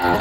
Hey,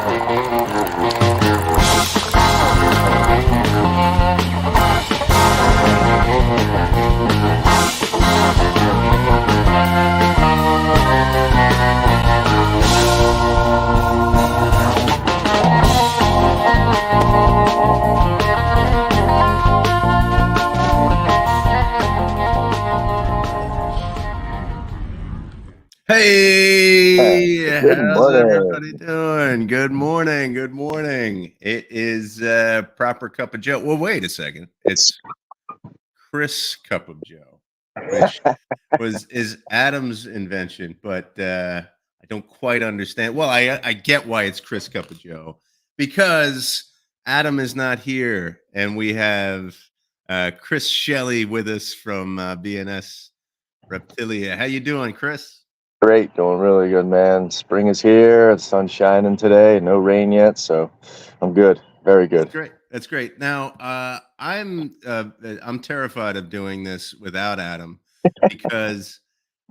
Good how's morning. everybody doing? Good morning. Good morning. It is Proper Cup of Joe. Well, wait a second. It's Chris Cup of Joe, which is Adam's invention, but I don't quite understand. Well, I get why it's Chris Cup of Joe, because Adam is not here, and we have Chris Shelly with us from B and S Reptilia. How you doing, Chris? Great, doing really good, man. Spring is here. The sun's shining today. No rain yet, so I'm good. Very good. That's great. That's great. Now, I'm terrified of doing this without Adam because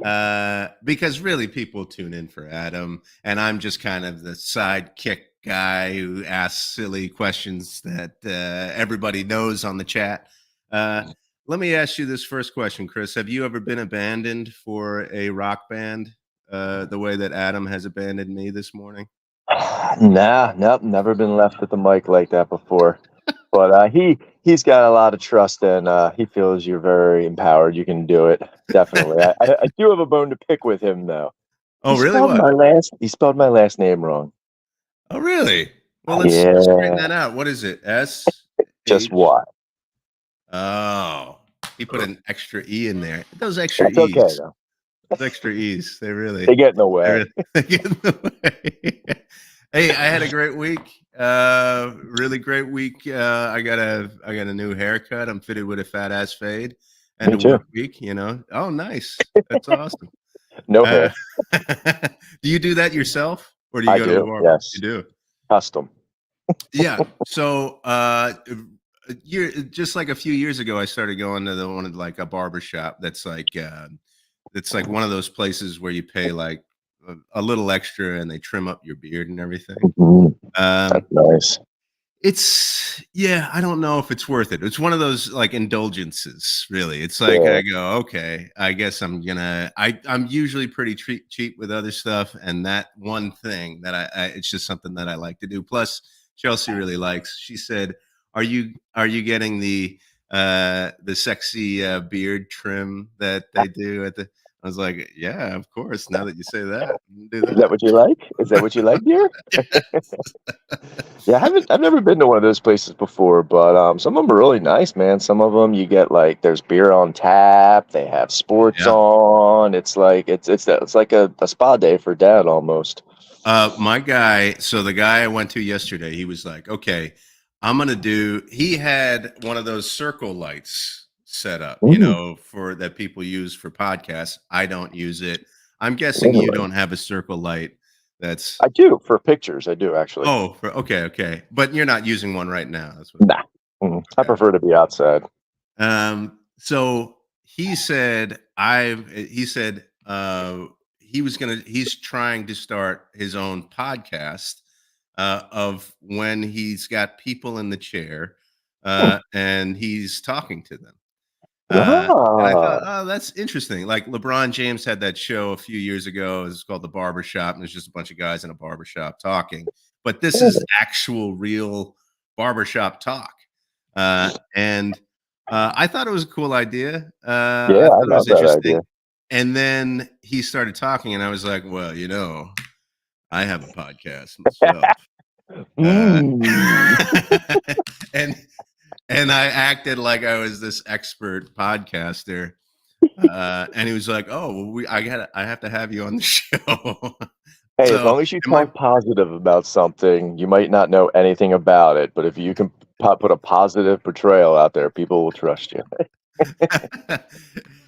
really people tune in for Adam, and I'm just kind of the sidekick guy who asks silly questions that everybody knows on the chat. Let me ask you this first question, Chris. Have you ever been abandoned for a rock band the way that Adam has abandoned me this morning? Nope, never been left with the mic like that before. But he's got a lot of trust, and he feels you're very empowered. You can do it, definitely. I do have a bone to pick with him, though. Oh, really? What? He spelled my last name wrong. Oh, really? Well, let's straighten that out. What is it? S? Just what? Oh, he put an extra E in there. Those extra It's E's. okay, though. Those extra E's. They get in the way. They get in the way. Hey, I had a great week. Really great week. I got a new haircut. I'm fitted with a fat ass fade and Me too. work week, you know. Oh, nice. That's awesome. No hair. Do you do that yourself, or do you go to the barber? Yes. You do. Custom. Yeah. So just like a few years ago, I started going to like a barber shop that's like one of those places where you pay like a little extra and they trim up your beard and everything. Mm-hmm. That's nice. I don't know if it's worth it. It's one of those like indulgences, really. It's like I go, okay, I guess I'm usually pretty cheap with other stuff, and that one thing that it's just something that I like to do. Plus, Chelsea really likes. She said, "Are you getting the sexy beard trim that they do at the?" I was like, "Yeah, of course." Now that you say that, do that. Is that what you like? Is that what you like, dear? Yeah, I've never been to one of those places before, but some of them are really nice, man. Some of them you get like there's beer on tap. They have sports on. It's like it's like a spa day for dad almost. My guy, so the guy I went to yesterday, he was like, okay, he had one of those circle lights set up, you know, for that people use for podcasts. I don't use it. I'm guessing you don't have a circle light. I do for pictures. I do actually. Oh, okay. But you're not using one right now. That's what. Nah. Okay. I prefer to be outside. So he said he's trying to start his own podcast of when he's got people in the chair and he's talking to them. And I thought, oh, that's interesting. Like LeBron James had that show a few years ago. It's called The Barbershop, and it's just a bunch of guys in a barbershop talking. But this is actual, real barbershop talk. And I thought it was a cool idea. I thought it was interesting. Idea. And then he started talking, and I was like, well, you know, I have a podcast myself. And I acted like I was this expert podcaster. And he was like, oh, well, I have to have you on the show. Hey, as long as you talk positive about something, you might not know anything about it, but if you can put a positive portrayal out there, people will trust you.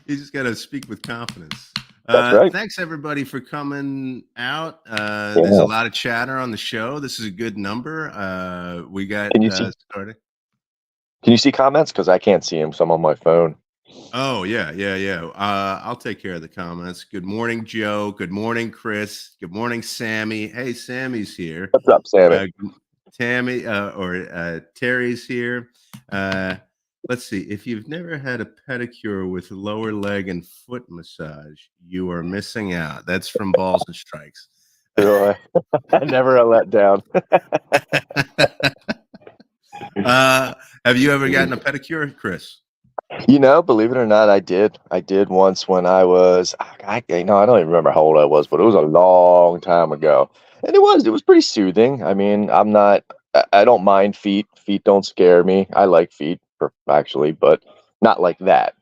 You just got to speak with confidence. That's right. Thanks everybody for coming out. There's a lot of chatter on the show. This is a good number. We got started. Can you see comments? Because I can't see them, so I'm on my phone. Oh, yeah, yeah, yeah. I'll take care of the comments. Good morning, Joe. Good morning, Chris. Good morning, Sammy. Hey, Sammy's here. What's up, Sammy? Tammy Terry's here. Uh, let's see. If you've never had a pedicure with lower leg and foot massage, you are missing out. That's from Balls and Strikes. Really? Never a letdown. Have you ever gotten a pedicure, Chris? Believe it or not, I did. I did once when I was, I don't even remember how old I was, but it was a long time ago. And it was pretty soothing. I mean, I don't mind feet. Feet don't scare me. I like feet, actually, but not like that.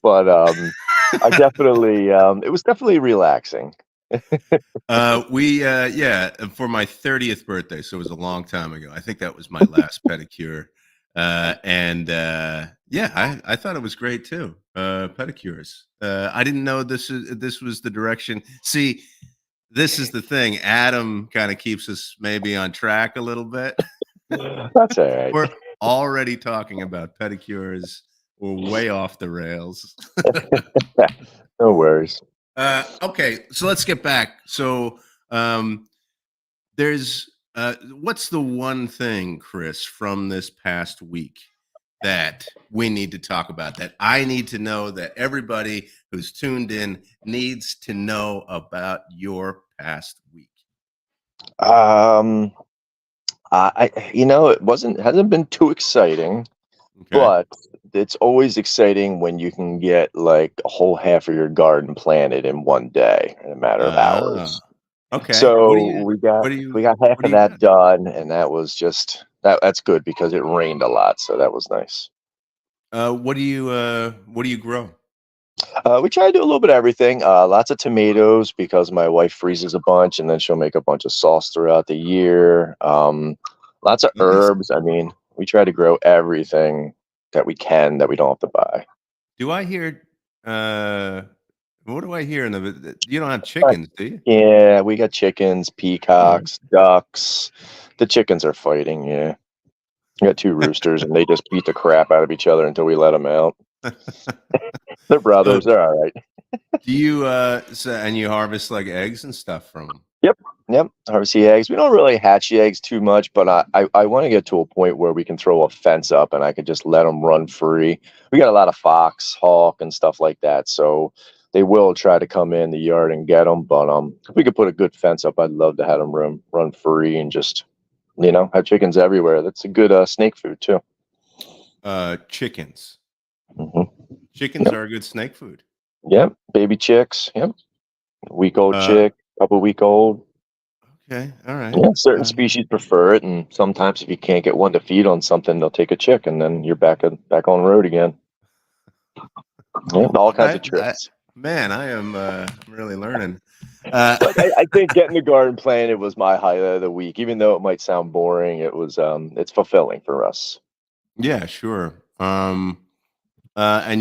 But I definitely, it was definitely relaxing. Yeah, for my 30th birthday, so it was a long time ago. I think that was my last pedicure. Yeah, I thought it was great too. Pedicures. I didn't know this was the direction. See, this is the thing. Adam kind of keeps us maybe on track a little bit. That's all right. We're already talking about pedicures. We're way off the rails. No worries. Okay, so let's get back. So there's what's the one thing, Chris, from this past week that we need to talk about, that I need to know, that everybody who's tuned in needs to know about your past week? It hasn't been too exciting, Okay. but it's always exciting when you can get like a whole half of your garden planted in one day in a matter of Ah, hours. okay. So we got What do you we got half what do of you that got? done, and that was just that's good because it rained a lot, so that was nice. What do you grow? We try to do a little bit of everything. Lots of tomatoes because my wife freezes a bunch, and then she'll make a bunch of sauce throughout the year. Lots of Nice. herbs. I mean, we try to grow everything that we can that we don't have to buy. Do I hear uh what do I hear in you don't have Right. chickens, do you? Yeah, we got chickens, All peacocks, ducks. The chickens are fighting. Yeah, we got two roosters, and they just beat the crap out of each other until we let them out. right. They're So brothers. They're all right. do you and you harvest like eggs and stuff from them? Yep. Yep. Harvest the eggs. We don't really hatch the eggs too much, but I want to get to a point where we can throw a fence up and I could just let them run free. We got a lot of fox, hawk, and stuff like that, so they will try to come in the yard and get them. But if we could put a good fence up, I'd love to have them run free and just have chickens everywhere. That's a good snake food too. Chickens. Hmm. Chickens Yep. are a good snake food. Yep. Baby chicks. Yep. Week old Uh, chick, couple week old. okay, all right. Yeah, certain species prefer it, and sometimes if you can't get one to feed on something, they'll take a chick, and then you're back on the road again. Yeah, all All kinds right. of tricks. Man, I am really learning. Uh, But I think getting the garden planted was my highlight of the week. Even though it might sound boring, it's fulfilling for us. yeah, sure. And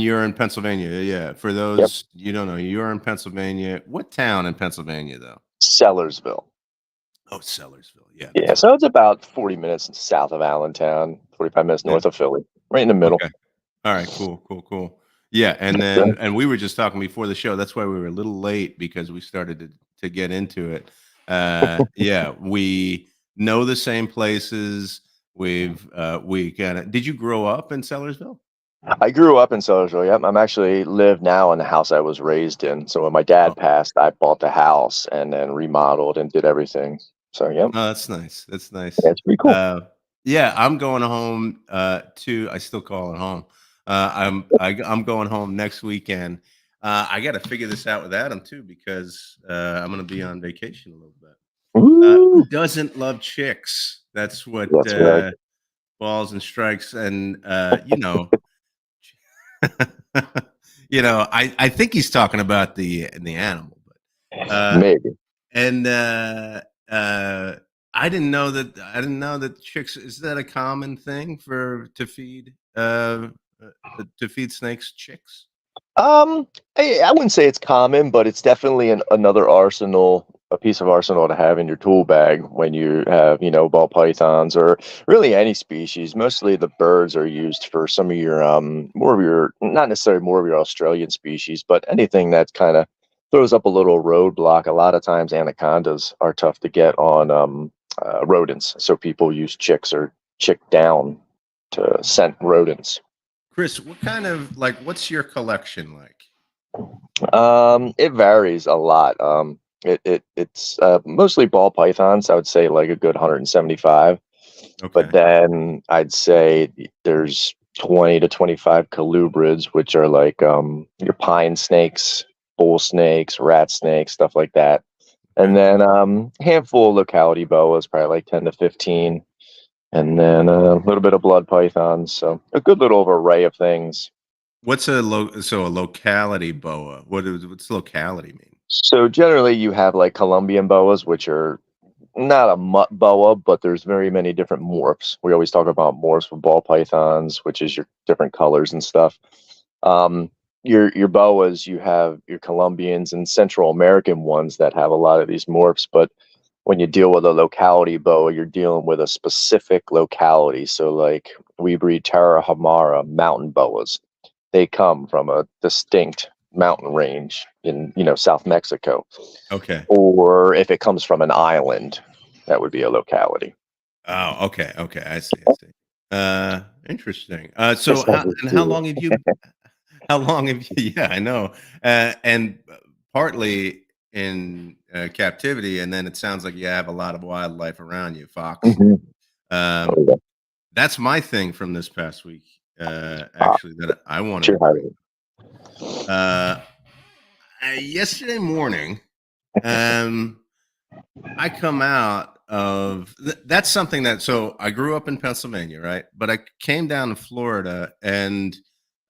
you're in Pennsylvania. Yeah. For Yep, those you don't know, you're in Pennsylvania. What town in Pennsylvania, though? Sellersville. Oh, Sellersville. Yeah, Yeah, that's so right. it's about 40 minutes south of Allentown, 45 minutes Yeah. north of Philly, right in the middle. Okay. All right. Cool. Cool. Cool. Yeah. And we were just talking before the show. That's why we were a little late, because we started to get into it. Yeah. We know the same places. We kind of. Did you grow up in Sellersville? I grew up in Sojo. Yep. I'm actually live now in the house I was raised in. So when my Oh, dad passed, I bought the house and then remodeled and did everything. So yep, oh, that's nice. That's yeah, nice. it's pretty cool. Yeah, I'm going home. To I still call it home. I'm going home next weekend. I got to figure this out with Adam too, because I'm going to be on vacation a little bit. Who Woo! doesn't love chicks? That's what That's right. balls and strikes. And I think he's talking about the animal, but Maybe. and uh, I didn't know that chicks, is that a common thing to feed snakes chicks? I wouldn't say it's common, but it's definitely another arsenal a piece of arsenal to have in your tool bag when you have, ball pythons or really any species. Mostly the birds are used for some of your more of your, not necessarily more of your Australian species, but anything that kind of throws up a little roadblock. A lot of times anacondas are tough to get on rodents, so people use chicks or chick down to scent rodents. Chris, what kind of what's your collection like? It varies a lot. It's mostly ball pythons. I would say like a good 175, but Okay. then I'd say there's 20 to 25 colubrids, which are like your pine snakes, bull snakes, rat snakes, stuff like that. And Okay. then handful of locality boas, probably like 10 to 15, and then a little bit of blood pythons. So a good little array of things. What's a locality boa? What's locality mean? So generally, you have like Colombian boas, which are not a mutt boa, but there's very many different morphs. We always talk about morphs with ball pythons, which is your different colors and stuff. Um, your boas, you have your Colombians and Central American ones that have a lot of these morphs, but when you deal with a locality boa, you're dealing with a specific locality. So like we breed Tarahumara mountain boas. They come from a distinct mountain range in, South Mexico. Okay. Or if it comes from an island, that would be a locality. Oh, okay. Okay. I see. I see. Interesting. So This how sounds and how cool. long have you how long have you yeah, I know. And partly in captivity, and then it sounds like you have a lot of wildlife around you, fox. Mhm. Um, Oh, yeah. that's my thing from this past week, Ah, actually, that I wanted sure to bring. highlight. Uh, Yesterday morning, um, I come out of that's something that so I grew up in Pennsylvania, right? But I came down to Florida, and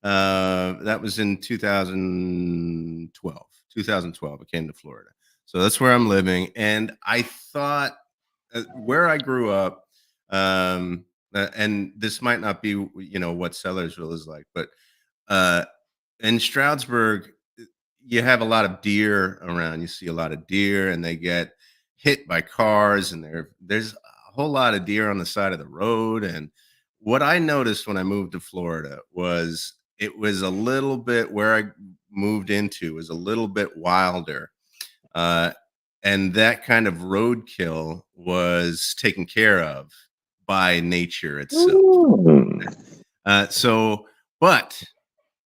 that was in 2012. 2012, I came to Florida. So that's where I'm living. And I thought where I grew up, and this might not be, what Sellersville is like, but uh, in Stroudsburg, you have a lot of deer around. You see a lot of deer, and they get hit by cars, and there's a whole lot of deer on the side of the road. And what I noticed when I moved to Florida was it was a little bit where I moved into was a little bit wilder. Uh, and that kind of roadkill was taken care of by nature itself. Mm. So, but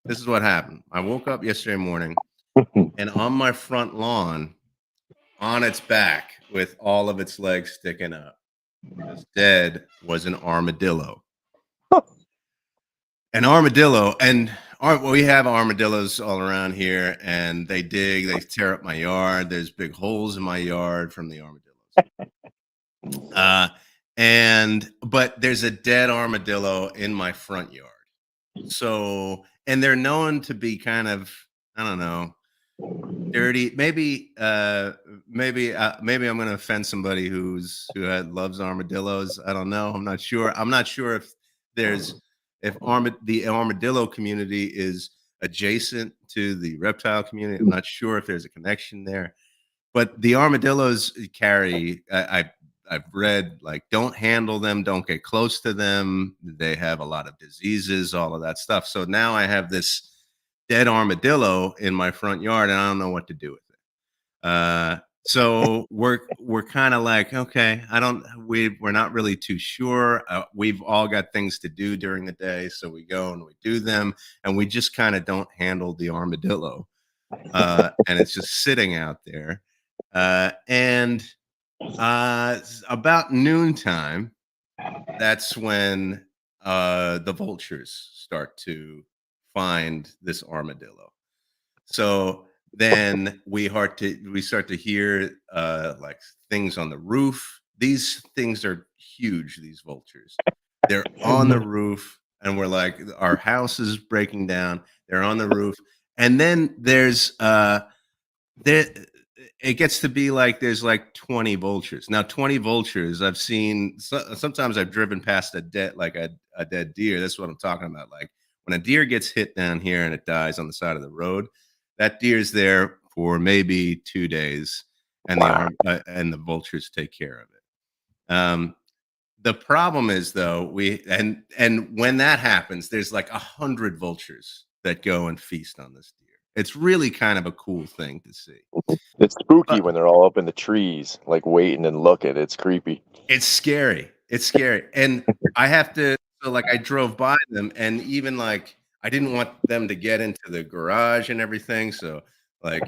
this is what happened. I woke up yesterday morning, and on my front lawn, on its back with all of its legs sticking up, just dead, was an armadillo. An armadillo, and well, we have armadillos all around here, and they dig, they tear up my yard. There's big holes in my yard from the armadillos. Uh, and but there's a dead armadillo in my front yard. So, and they're known to be kind of, I don't know, dirty. Maybe I'm going to offend somebody loves armadillos. I don't know. I'm not sure. I'm not sure if there's the armadillo community is adjacent to the reptile community. I'm not sure if there's a connection there. But the armadillos carry. I've read like don't handle them, don't get close to them. They have a lot of diseases, all of that stuff. So now I have this dead armadillo in my front yard, and I don't know what to do with it. So we're kind of like, okay, we're not really too sure. We've all got things to do during the day, so we go and we do them, and we just kind of don't handle the armadillo, and it's just sitting out there. And about noontime, that's when the vultures start to find this armadillo. So then we start to hear like things on the roof. These things are huge, these vultures. They're on the roof, and we're like, our house is breaking down. They're on the roof. And then there it gets to be like there's like 20 vultures. Now 20 vultures, I've seen sometimes I've driven past a dead deer. That's what I'm talking about. Like when a deer gets hit down here and it dies on the side of the road, that deer's there for maybe 2 days, and and the vultures take care of it. The problem is though, and when that happens, there's like 100 vultures that go and feast on this deer. It's really kind of a cool thing to see. It's spooky But when they're all up in the trees, like waiting and looking. It's creepy. it's scary. It's scary. And I have to, so like I drove by them and even like I didn't want them to get into the garage and everything. So like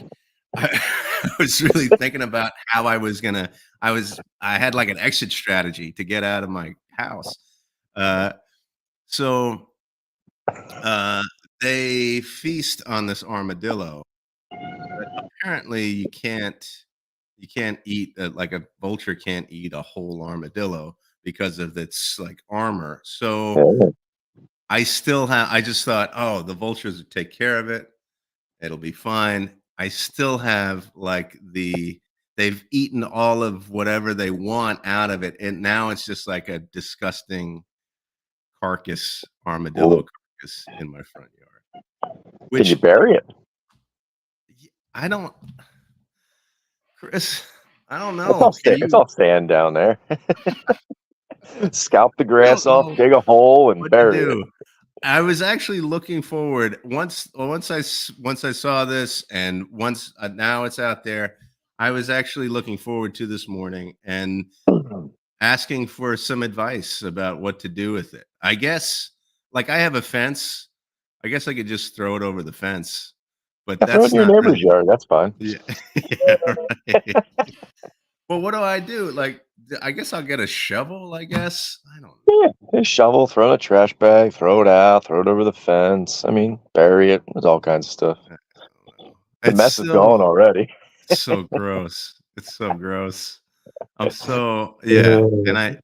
I, I was really thinking about how I had like an exit strategy to get out of my house. Uh so uh they feast on this armadillo, but apparently you can't eat like a vulture can't eat a whole armadillo because of its like armor. So Oh, I just thought, oh, the vultures would take care of it. It'll be fine. I still have like they've eaten all of whatever they want out of it. And now it's just like a disgusting armadillo cool. carcass in my front yard. Can you Which bury it? I don't, Chris, I don't It's all know. Can it's you? all sand down there. Scalp the I don't grass off, know dig a hole, and what to bury it. do. I was actually looking forward once I saw this and once now it's out there. I was actually looking forward to this morning and asking for some advice about what to do with it. I guess like I have a fence. I guess I could just throw it over the fence, but Yeah, throw it in that's your not neighbor's really yard. That's fine. yeah, yeah, right. Well, what do I do? Like I guess I'll get a shovel, I guess. I don't Yeah, a shovel, throw it in a trash bag, throw it out, throw it over the fence. I mean, bury it. There's all kinds of stuff. know. The It's mess is gone already. so gross. It's so gross. I'm so yeah, Uh, and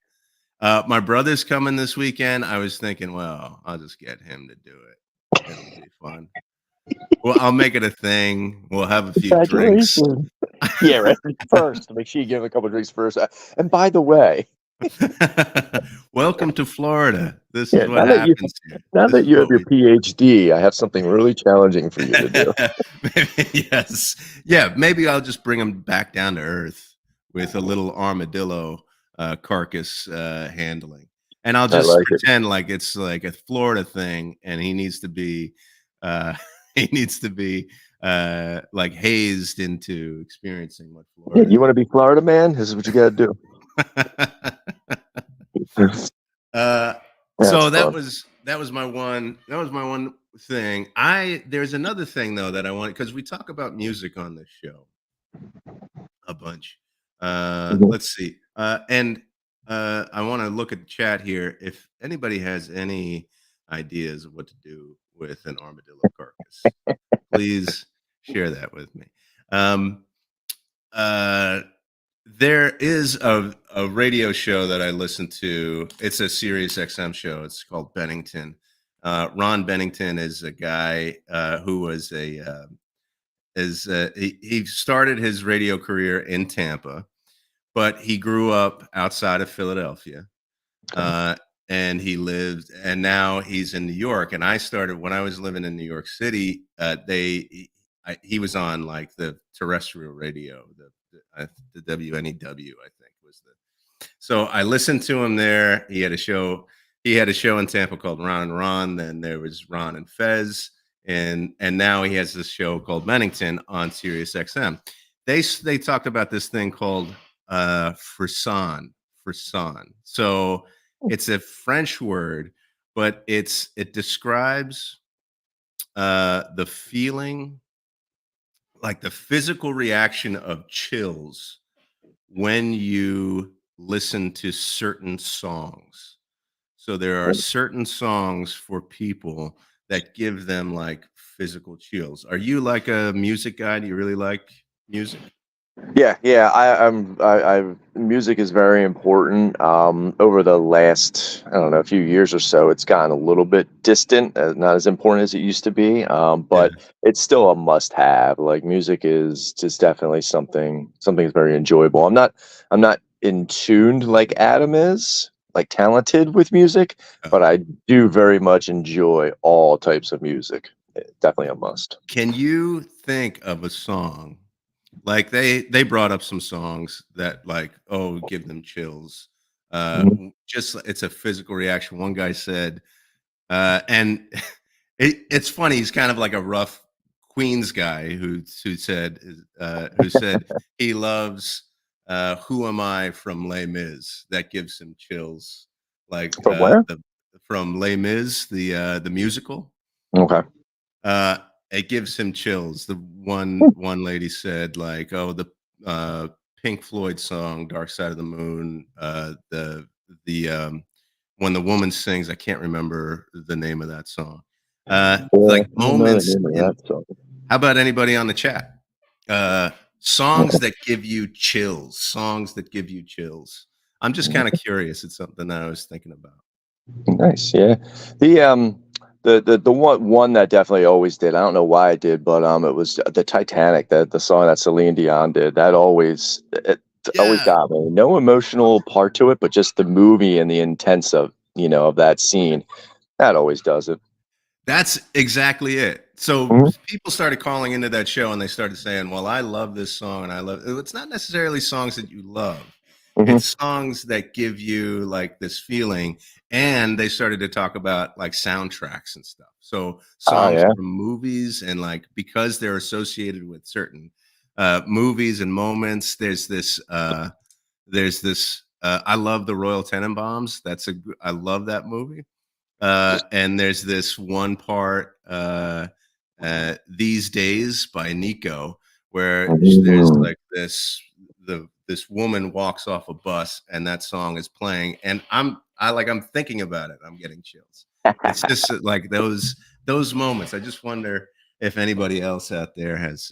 my brother's coming this weekend. I was thinking, well, I'll just get him to do it. It'll be fun. Well, I'll make it a thing. We'll have a few drinks. Congratulations. Yeah, right. First, make sure you give him a couple drinks first. And by the way, Welcome to Florida. This is yeah, what happens here. now This that is you have what your we PhD, I have something really challenging for you to do. maybe, yes. Yeah, maybe I'll just bring him back down to earth with a little armadillo carcass handling. And I'll I just like it. pretend like it's like a Florida thing and he needs to be uh he needs to be like hazed into experiencing what Yeah, Florida you want to be Florida man? This is what you got to do. Uh, That's so fun. that was my one thing. There's another thing though that I want because we talk about music on this show a bunch. Mhm. Let's see. And I want to look at the chat here. If anybody has any ideas of what to do with an armadillo carcass, please share that with me. Um, uh, there is a radio show that I listen to. It's a Sirius XM show. It's called Bennington. Ron Bennington is a guy who was he started his radio career in Tampa, but he grew up outside of Philadelphia. Okay. Uh, and now he's in New York. And I started when I was living in New York City. He was on like the terrestrial radio, the WNEW, I think was the. So I listened to him there. He had a show. He had a show in Tampa called Ron and Ron. Then there was Ron and Fez, and now he has this show called Bennington on Sirius XM. They talked about this thing called frisson. So it's a French word, but it describes the feeling, like the physical reaction of chills when you listen to certain songs. So there are certain songs for people that give them like physical chills. Are you like a music guy? Do you really like music? Yeah, yeah. Music is very important. Over the last, I don't know, a few years or so, it's gotten a little bit distant, not as important as it used to be. Yeah. But it's still a must-have. Like music is just definitely something that's very enjoyable. I'm not in tuned like Adam is, like talented with music, Uh, but I do very much enjoy all types of music. Definitely a must. can you think of a song Like they brought up some songs that like, oh, give them chills. Mhm. Just it's a physical reaction. One guy said, and it's funny. He's kind of like a rough Queens guy who said he loves "Who Am I" from Les Mis. That gives him chills. Like From where? the from Les Mis, the musical. Okay. Uh, it gives him chills. The one lady said like, "Oh, the uh, Pink Floyd song Dark Side of the Moon, the when the woman sings, I can't remember the name of that song. Yeah, Like I don't know the moments name of in that song. how about anybody on the chat? Songs that give you chills, songs that give you chills. I'm just kind of curious. It's something that I was thinking about. Nice, yeah. The one that definitely always did. I don't know why it did, but it was the Titanic. That the song that Celine Dion did. That always Yeah, got me. No emotional part to it, but just the movie and the intense of of that scene. That always does it. that's exactly it. So Mhm, people started calling into that show and they started saying, "Well, I love this song and I love." It's not necessarily songs that you love. mhm. It's songs that give you like this feeling, and they started to talk about like soundtracks and stuff. So Oh songs yeah. from movies and like because they're associated with certain movies and moments. There's this. I love the Royal Tenenbaums. I love that movie. And there's this one part, "These Days" by Nico, where there's Mm. like this woman walks off a bus and that song is playing, and I'm thinking about it. I'm getting chills. It's just like those moments. I just wonder if anybody else out there has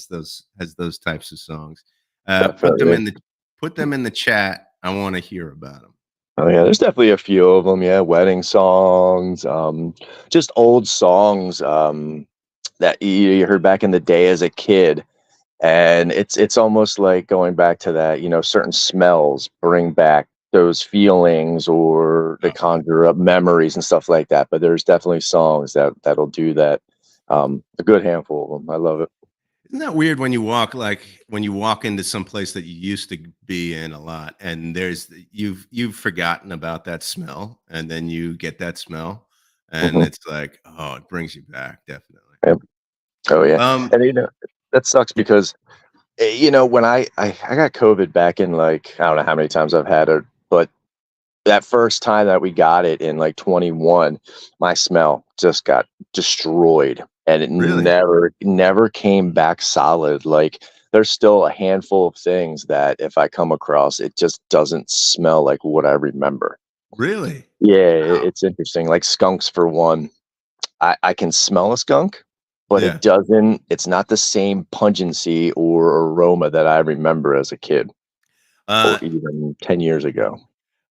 those types of songs. Put them Definitely. in the chat. I want to hear about them. Oh yeah, there's definitely a few of them. Yeah, wedding songs, just old songs that you heard back in the day as a kid, and it's almost like going back to that. Certain smells bring back those feelings, or they conjure up memories and stuff like that. But there's definitely songs that'll do that. A good handful of them. I love it. Isn't that weird when you walk into some place that you used to be in a lot and you've forgotten about that smell and then you get that smell and Hmm. it's like, oh, it brings you back, definitely. Yep. Oh yeah, Um, and that sucks yeah, because when I got COVID back in, like, I don't know how many times I've had it, but that first time that we got it in like 21, my smell just got destroyed, and it really? never came back solid. Like, there's still a handful of things that if I come across, it just doesn't smell like what I remember. Really? Yeah, Wow. it's interesting. Like skunks for one. I can smell a skunk, but Yeah. it's not the same pungency or aroma that I remember as a kid Uh, or even 10 years ago.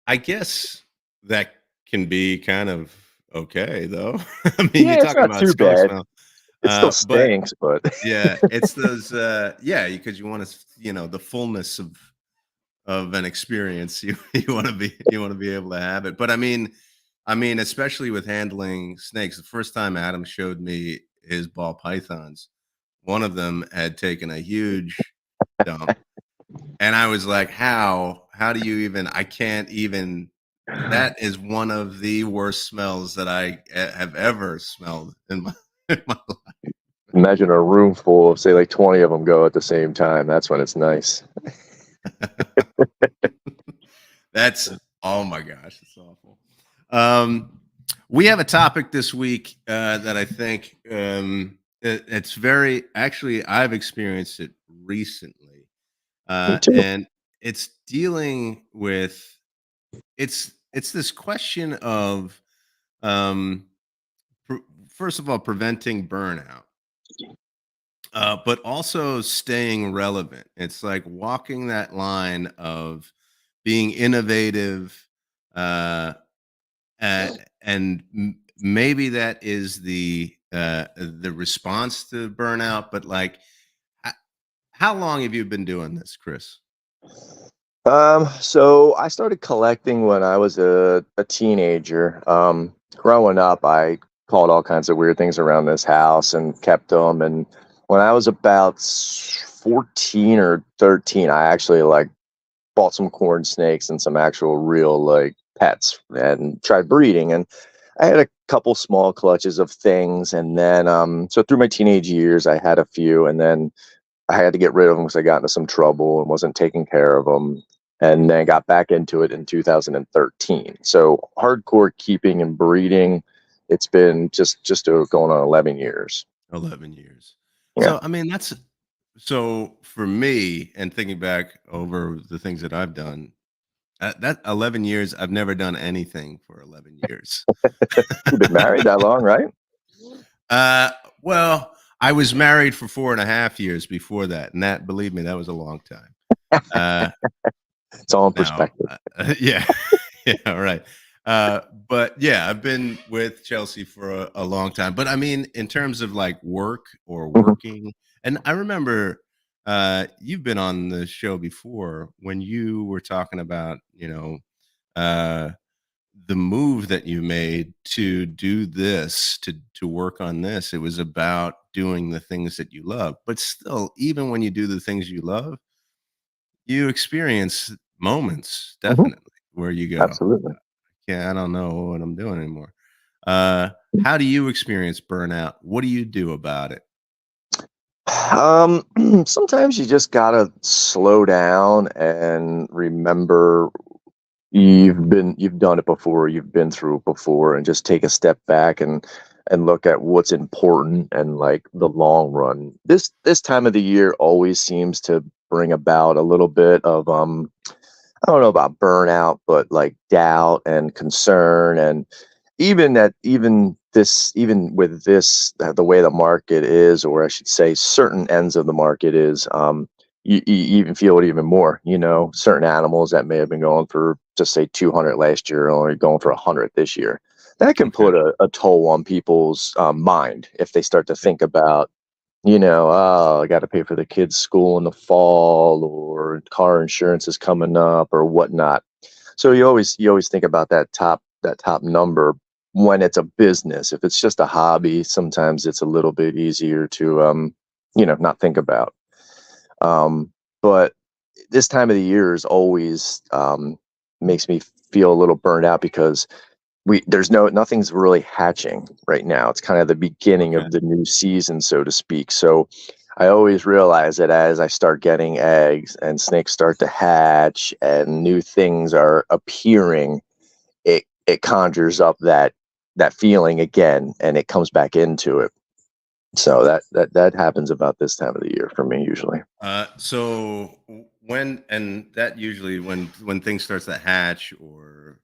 I guess that can be kind of okay though. I mean, you're Yeah, it's talking not about too skunk bad. smell. It still But stinks, but yeah, it's those yeah, because you want to, the fullness of an experience. You want to be able to have it. But I mean, especially with handling snakes. The first time Adam showed me his ball pythons, one of them had taken a huge dump, and I was like, How do you even? I can't even. That is one of the worst smells that I have ever smelled in my in my imagine a room full of, say, like 20 of them go at the same time. That's when it's nice. life. That's oh my gosh, it's awful. Um, we have a topic this week that I think it's very actually I've experienced it recently, Me too. and it's dealing with it's this question of um, pr- first of all preventing burnout, but also staying relevant. It's like walking that line of being innovative. Uh, Uh, and maybe that is the response to burnout, but like, h- how long have you been doing this, Chris? So I started collecting when I was a teenager. Growing up, I caught all kinds of weird things around this house and kept them. And when I was about 14 or 13, I actually like bought some corn snakes and some actual real like pets and tried breeding. And I had a couple small clutches of things. And then, so through my teenage years, I had a few, and then I had to get rid of them because I got into some trouble and wasn't taking care of them. And then got back into it in 2013. So hardcore keeping and breeding, it's been just going on 11 years. 11 years. Yeah. So, I mean, that's so for me and thinking back over the things that I've done, that 11 years, I've never done anything for 11 years. You've been married that long, right? Uh, well, I was married for 4.5 years before that, and that, believe me, that was a long time. Uh, It's all in now, perspective. yeah, yeah, right. But yeah, I've been with Chelsea for a long time. But I mean, in terms of like work or Mhm. working, and I remember you've been on the show before when you were talking about, uh, the move that you made to do this, to work on this. It was about doing the things that you love. But still, even when you do the things you love, you experience moments Mhm. definitely where you go, Absolutely. yeah, I don't know what I'm doing anymore. How do you experience burnout? What do you do about it? Um, Sometimes you just gotta slow down and remember you've done it before, you've been through it before, and just take a step back and look at what's important and like the long run. This time of the year always seems to bring about a little bit of I don't know about burnout, but like doubt and concern. And even with this, the way the market is, or I should say certain ends of the market is, you even feel it even more. Certain animals that may have been going for, just say, 200 last year, are only going for 100 this year. That can Okay. put a toll on people's mind if they start to think about, oh, I got to pay for the kids' school in the fall, or car insurance is coming up, or whatnot. So you always think about that top number when it's a business. If it's just a hobby, sometimes it's a little bit easier to not think about. But this time of the year is always makes me feel a little burned out because there's nothing's really hatching right now. It's kind of the beginning Okay. of the new season, so to speak. So I always realize that as I start getting eggs and snakes start to hatch and new things are appearing, it conjures up that feeling again, and it comes back into it. So that happens about this time of the year for me usually. So when, and that usually when things starts to hatch, or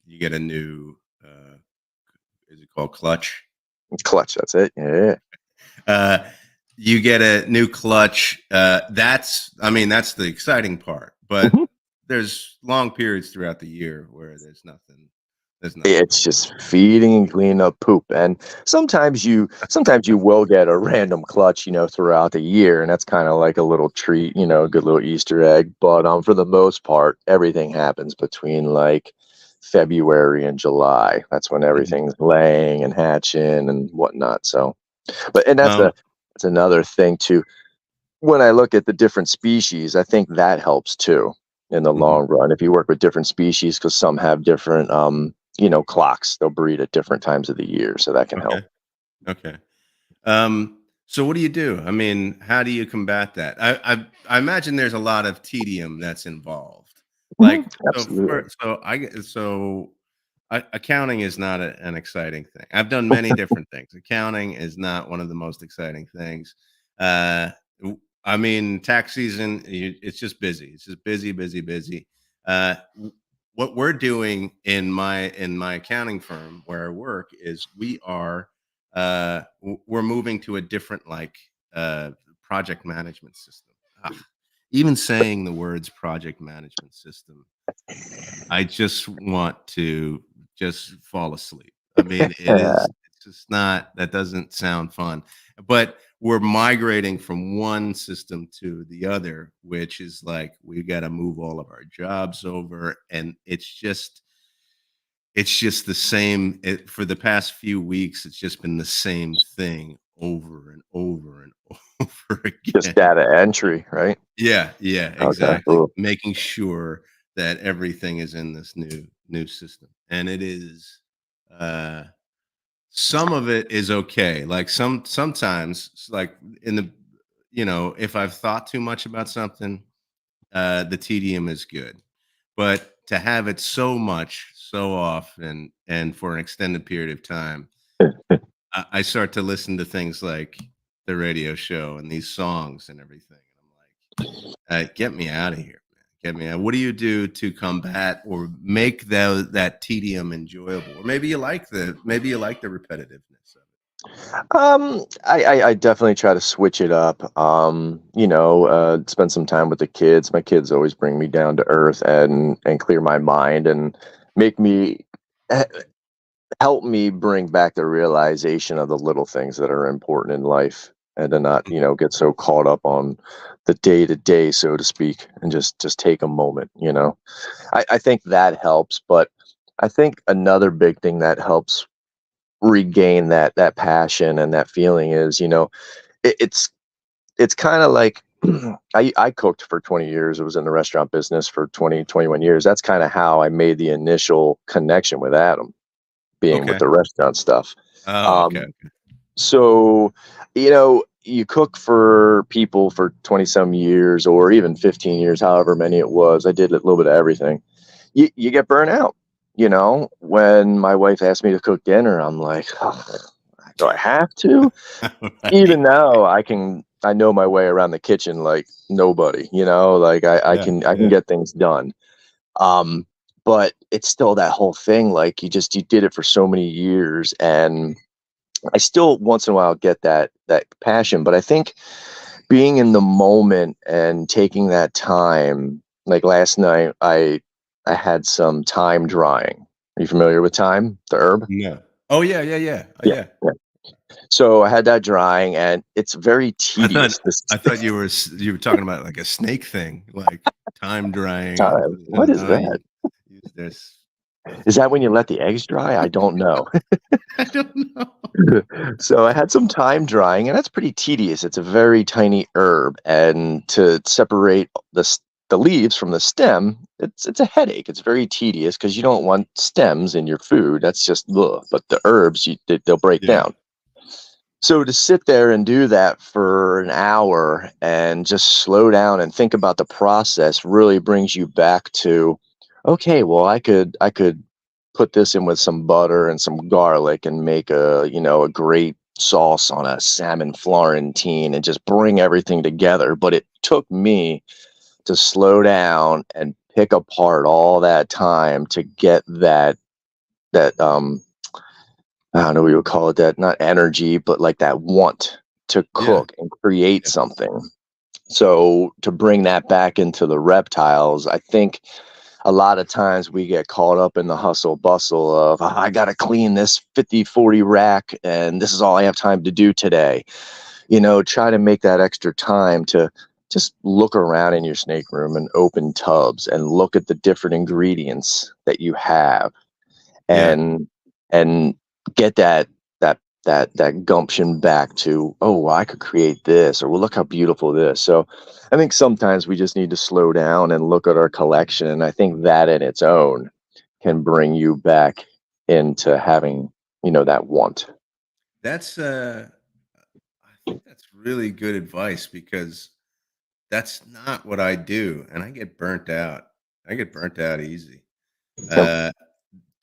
you get a new, is it called clutch? Clutch, that's it. Yeah. Uh, you get a new clutch. That's, I mean, that's the exciting part. But Mhm. there's long periods throughout the year where there's nothing. There's nothing It's going just feeding and cleaning up poop. And sometimes you will get a random clutch, throughout the year, and that's kind of like a little treat, a good little Easter egg. But for the most part, everything happens between like February and July. That's when on. everything's laying and hatching and whatnot. So, and Um, that's another thing too. When I look at the different species, I think that helps too in the mhm. long run. If you work with different species, because some have different, clocks, they'll breed at different times of the year, so that can help. Okay. Okay. So what do you do? I mean, how do you combat that? I imagine there's a lot of tedium that's involved. Mhm. Like, Absolutely. accounting is not an exciting thing. I've done many different things. Accounting is not one of the most exciting things. I mean, tax season, it's just busy. It's just busy, busy, busy. What we're doing in my accounting firm where I work is we're moving to a different, like, project management system. Ugh, even saying the words project management system, I just want to just fall asleep. I mean, it's just not, that doesn't sound fun. But we're migrating from one system to the other, which is like we got to move all of our jobs over, and it's just the same. For the past few weeks, it's just been the same thing over and over and over Just again. data entry, right? Yeah, yeah, Okay, exactly. cool. Making sure that everything is in this new system, and it is. Uh, some of it is okay. Like sometimes, like in the, if I've thought too much about something, the tedium is good. But to have it so much, so often, and for an extended period of time, I start to listen to things like the radio show and these songs and everything. And I'm like, get me out of here, man. Get me out. What do you do to combat or make that tedium enjoyable? Or maybe you like the repetitiveness of it. I definitely try to switch it up. Spend some time with the kids. My kids always bring me down to earth and clear my mind and make me eh, help me bring back the realization of the little things that are important in life and to not, get so caught up on the day to day, so to speak, and just take a moment, I think that helps, but I think another big thing that helps regain that passion and that feeling is, it's kind of like I cooked for 20 years. I was in the restaurant business for 21 years. That's kind of how I made the initial connection with Adam, being with Okay. the restaurant stuff. Oh, okay. Um, so, you cook for people for 20 some years or even 15 years, however many it was. I did a little bit of everything. You get burnt out. When my wife asked me to cook dinner, I'm like, "Ugh, do I have to?" Right. Even now, I know my way around the kitchen like nobody. Like Yeah, I can yeah, get things done. Um, but it's still that whole thing. Like you did it for so many years, and I still once in a while get that passion. But I think being in the moment and taking that time, like last night, I had some thyme drying. Are you familiar with thyme, the herb? yeah. Oh, yeah, yeah, yeah. Oh, Yeah. yeah. Yeah. So I had that drying, and it's very I thought tedious. This I thought you were talking about like a snake thing, like time drying and time. put it What in. is Oh, that? you use this. Is that when you let the eggs dry? I don't know. I don't know. So I had some thyme drying, and that's pretty tedious. It's a very tiny herb, and to separate the leaves from the stem, it's a headache. It's very tedious because you don't want stems in your food. That's just ugh. But the herbs, they'll break Yeah, down. So to sit there and do that for an hour and just slow down and think about the process really brings you back to, okay, well, I could put this in with some butter and some garlic and make a great sauce on a salmon Florentine and just bring everything together. But it took me to slow down and pick apart all that time to get that I don't know what you would call it, that not energy, but like that want to yeah, cook and create yeah, something. So to bring that back into the reptiles, I think a lot of times we get caught up in the hustle bustle of, "Ah, I got to clean this 50-40 rack and this is all I have time to do today." Try to make that extra time to just look around in your snake room and open tubs and look at the different ingredients that you have yeah. and and get that gumption back to, oh, well, I could create this, or well, look how beautiful this. So I think sometimes we just need to slow down and look at our collection, and I think that in its own can bring you back into having that want. That's I think that's really good advice because that's not what I do, and I get burnt out. I get burnt out easy. Yep. Uh,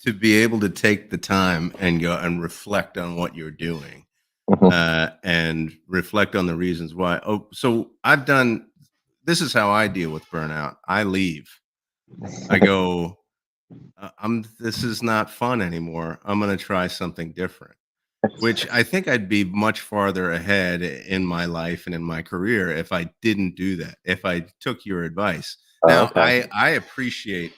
to be able to take the time and go and reflect on what you're doing, Mhm. and reflect on the reasons why. Oh, so I've done this is how I deal with burnout. I leave. I go, I'm this is not fun anymore. I'm going to try something different. Which I think I'd be much farther ahead in my life and in my career if I didn't do that. If I took your advice. Oh, Now, okay. I appreciate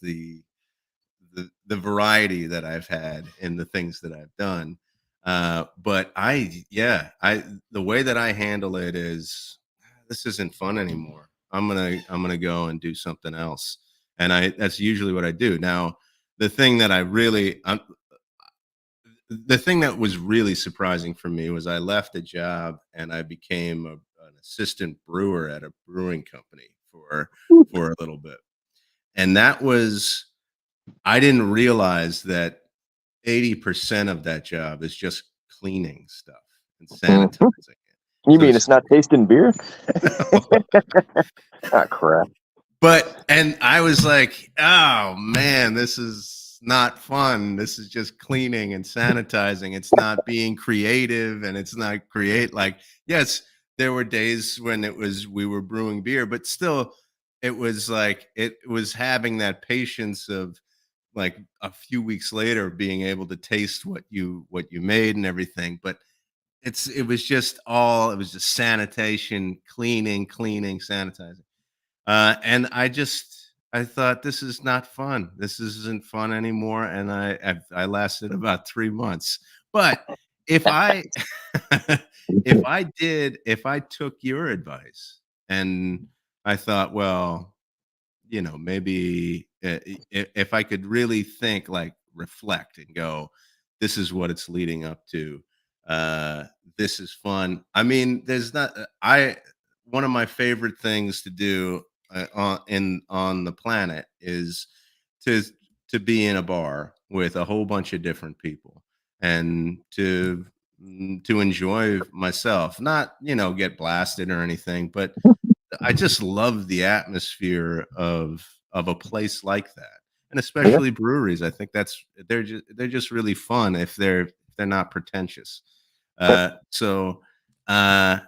the variety that I've had in the things that I've done. But I the way that I handle it is this isn't fun anymore. I'm gonna go and do something else, and I that's usually what I do. Now, the thing that I really the thing that was really surprising for me was I left a job and I became an assistant brewer at a brewing company for a little bit. And that was I didn't realize that 80% of that job is just cleaning stuff and Mhm. sanitizing it. You So mean it's it's not tasting beer? Ah, crap. But and I was like, "Oh, man, this is not fun. This is just cleaning and sanitizing. It's not being creative, and it's not create like, yes, there were days when it was we were brewing beer, but still it was like it was having that patience of like a few weeks later being able to taste what you made and everything. But it was just all it was just sanitation, cleaning, sanitizing. And I thought this is not fun. This isn't fun anymore. And I lasted about 3 months. But if I if I took your advice and I thought, well, maybe if I could really think, like reflect and go, this is what it's leading up to. Uh, this is fun. I mean, there's not, I, one of my favorite things to do on the planet is to, to be in a bar with a whole bunch of different people and to enjoy myself, not, get blasted or anything, but I just love the atmosphere of a place like that, and Yeah. especially breweries. I think they're just really fun if they're not pretentious. So, uh,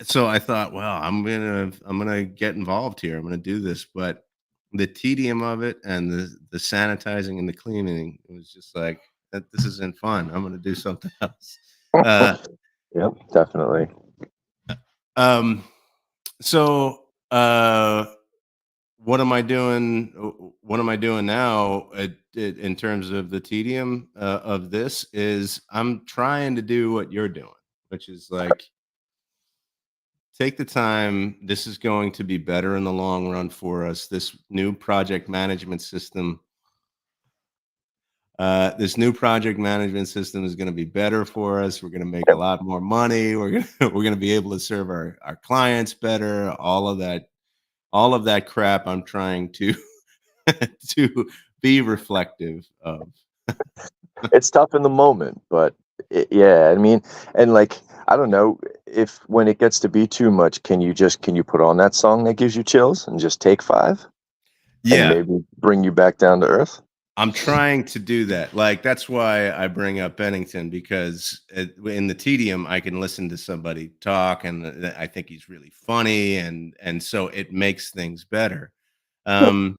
so I thought, well, I'm gonna get involved here. I'm gonna do this, but the tedium of it and the sanitizing and the cleaning, it was just like that. This isn't fun. I'm gonna do something else. Uh, Yep, definitely. um, so. What am I doing? What am I doing now in terms of the tedium of this? Is I'm trying to do what you're doing, which is like take the time. This is going to be better in the long run for us. This new project management system. This new project management system is going to be better for us. We're going to make a Yep. lot more money. We're going to be able to serve our clients better. All of that crap. I'm trying to to be reflective of. It's tough in the moment, but yeah, I mean, and like, I don't know if when it gets to be too much, can you put on that song that gives you chills and just take five and Yeah, maybe bring you back down to earth? I'm trying to do that. Like, that's why I bring up Bennington because in the tedium, I can listen to somebody talk, and I think he's really funny, and so it makes things better. Um,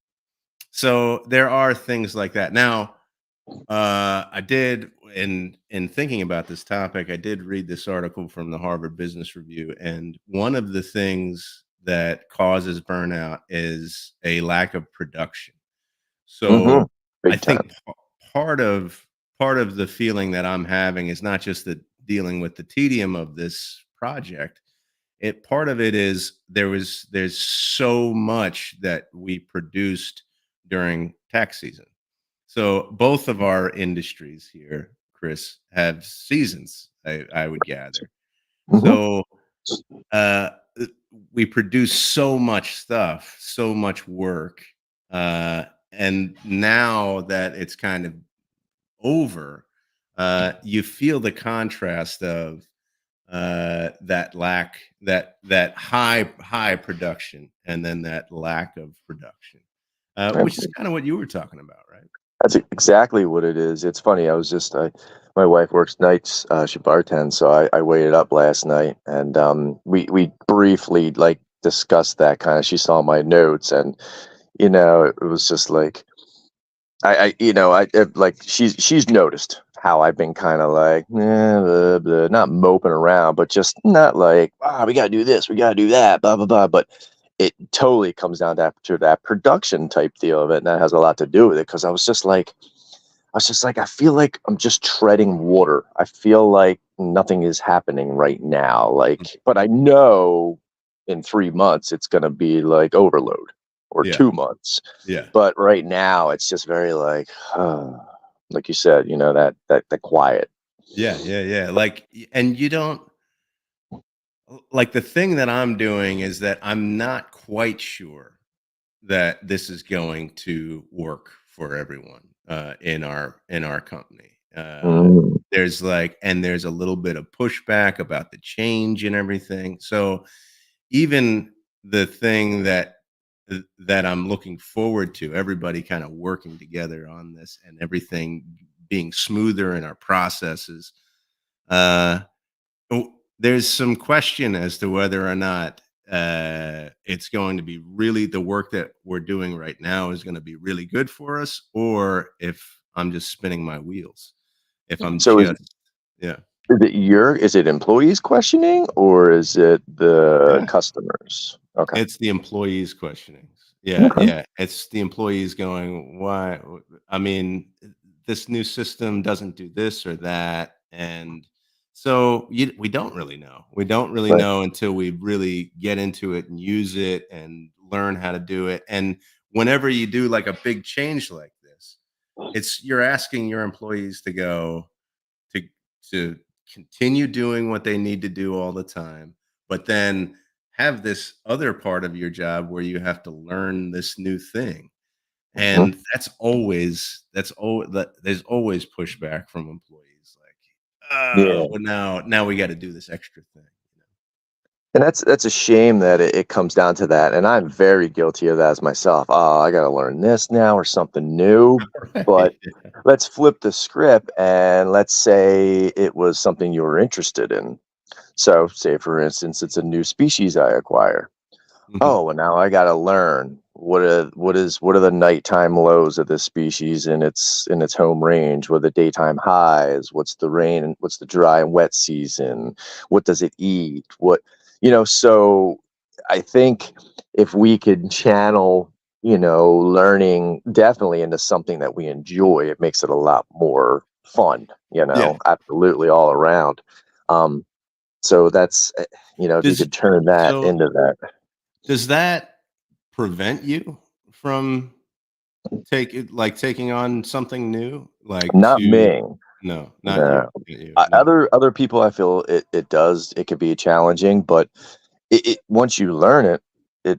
so there are things like that. Now, I did in thinking about this topic, I did read this article from the Harvard Business Review, and one of the things that causes burnout is a lack of production. Mm-hmm. So I Big time. think part of part of the feeling that I'm having is not just the dealing with the tedium of this project. It part of it is there's so much that we produced during tax season. So both of our industries here, Chris, have seasons, I would gather. Mm-hmm. So uh, uh, we produce so much stuff, so much work, and now that it's kind of over, you feel the contrast of that high production, and then that lack of production, which is kind of what you were talking about, right? That's exactly what it is. It's funny. My wife works nights. She bartends, so I waited up last night, and we briefly like discussed that kind of. She saw my notes, and it was just like like she's noticed how I've been kind of like blah, blah, not moping around, but just not like we gotta do this, we gotta do that, blah blah blah. But it totally comes down to that production type deal of it, and that has a lot to do with it because I feel like I'm just treading water. I feel like nothing is happening right now. Mm. But I know in 3 months it's gonna be like overload or Yeah, 2 months. yeah, But right now it's just very like, like you said, that quiet. Yeah, yeah, yeah. Like, and you don't like the thing that I'm doing is that I'm not quite sure that this is going to work for everyone in our company. Mm, There's a little bit of pushback about the change and everything. So even the thing that I'm looking forward to, everybody kind of working together on this and everything being smoother in our processes. Uh, there's some question as to whether or not it's going to be really the work that we're doing right now is going to be really good for us, or if I'm just spinning my wheels. If I'm so is just, yeah. is it employees questioning, or is it the Yeah. customers? Okay. It's the employees questioning. Yeah, Okay. yeah. It's the employees going, "Why?" I mean, this new system doesn't do this or that, and so we don't really know. We don't really Right. know until we really get into it and use it and learn how to do it. And whenever you do like a big change like this, it's you're asking your employees to go to to continue doing what they need to do all the time, but then have this other part of your job where you have to learn this new thing. Mhm. And there's always pushback from employees like, Yeah. well now we got to do this extra thing. And that's a shame that it comes down to that, and I'm very guilty of that as myself. "Oh, I gotta learn this now or something new." But Right. let's flip the script, and let's say it was something you were interested in. So, say, for instance, it's a new species I acquire. Mhm. Oh, and now I gotta learn what are the nighttime lows of this species in its home range? What are the daytime highs? What's the rain and what's the dry and wet season? What does it eat? So I think if we could channel, learning definitely into something that we enjoy, it makes it a lot more fun, Yeah. absolutely all around. Um, so if you Does could turn that so into that. does that prevent you from taking on something new? Like Not to me. no, not you. No. Not you. No. Other people, I feel it could be challenging, but once you learn it,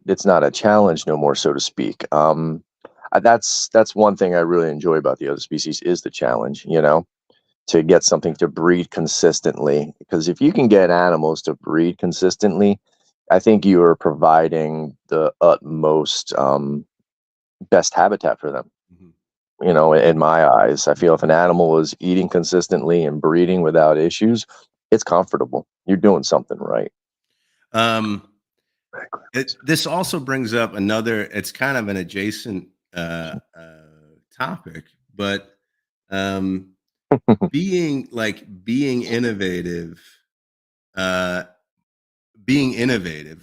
it's not a challenge no more, so to speak. That's one thing I really enjoy about the other species is the challenge, to get something to breed consistently. Because if you can get animals to breed consistently, I think you are providing the utmost best habitat for them. Mhm. Yeah. In my eyes, I feel if an animal is eating consistently and breeding without issues, it's comfortable. You're doing something right. Um, this also brings up another it's kind of an adjacent, topic, but, um, being innovative, uh,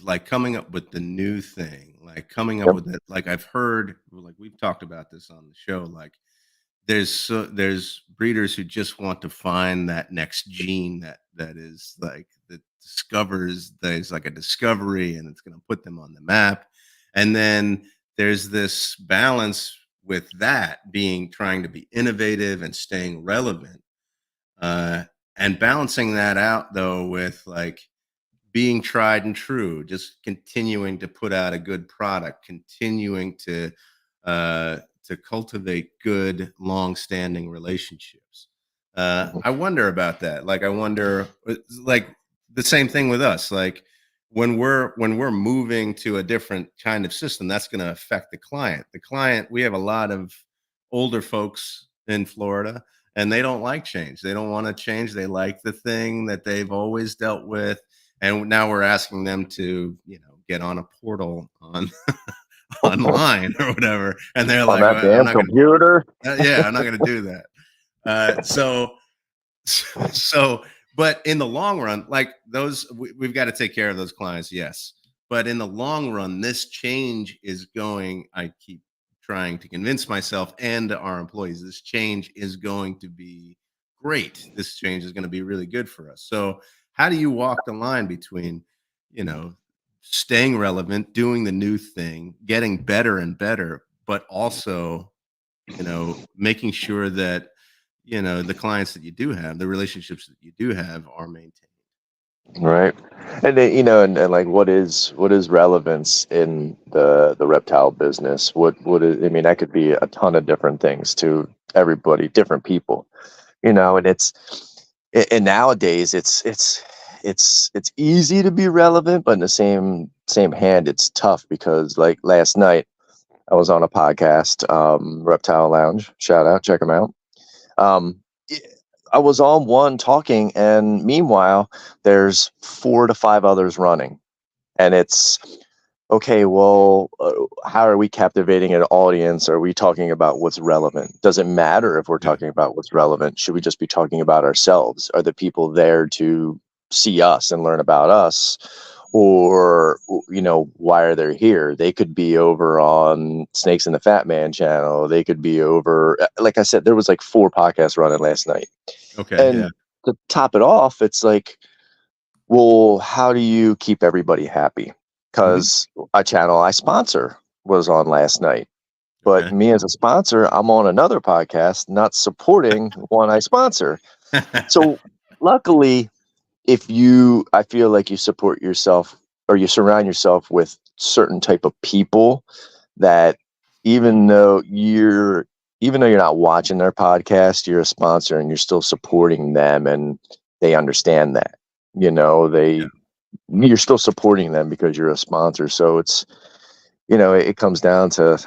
like coming up with the new thing, like coming up Yep. with it like I've heard like, we've talked about this on the show, like there's breeders who just want to find that next gene that is like that discovers there's like a discovery and it's going to put them on the map. And then there's this balance with that being trying to be innovative and staying relevant, uh, and balancing that out though with like being tried and true, just continuing to put out a good product, continuing to cultivate good, long-standing relationships. Mhm. I wonder about that. Like, I wonder, like the same thing with us. Like, when we're moving to a different kind of system, that's going to affect the client. The client, we have a lot of older folks in Florida, and they don't like change. They don't want to change. They like the thing that they've always dealt with, and now we're asking them to get on a portal on online or whatever, and they're On like, that well, I'm damn not gonna computer. yeah, I'm not gonna do that. So so but in the long run, like we've got to take care of those clients, yes, but in the long run this change is going, I keep trying to convince myself and our employees, this change is going to be great. This change is going to be really good for us. So how do you walk the line between you know staying relevant, doing the new thing, getting better and better, but also making sure that the clients that you do have, the relationships that you do have are maintained. Right. And then, and like what is relevance in the reptile business? What is, I mean, that could be a ton of different things to everybody, different people, and and nowadays it's easy to be relevant, but in the same hand, it's tough because like last night I was on a podcast, Reptile Lounge, shout out, check them out. Um, I was on one talking, and meanwhile, there's 4 to 5 others running, and it's okay. Well, how are we captivating an audience? Are we talking about what's relevant? Does it matter if we're Yeah. talking about what's relevant? Should we just be talking about ourselves? Are the people there to see us and learn about us? Or, why are they here? They could be over on Snakes and the Fat Man channel. They could be over, like I said, there was like 4 podcasts running last night. Okay. Yeah. And to top it off, it's like, well, how do you keep everybody happy? Hmm. Because a channel I sponsor was on last night. But Okay. me as a sponsor, I'm on another podcast, not supporting one I sponsor. So luckily, I feel like you support yourself or you surround yourself with certain type of people that even though you're not watching their podcast, you're a sponsor and you're still supporting them, and they understand that. Yeah. You're still supporting them because you're a sponsor. So it's, it comes down to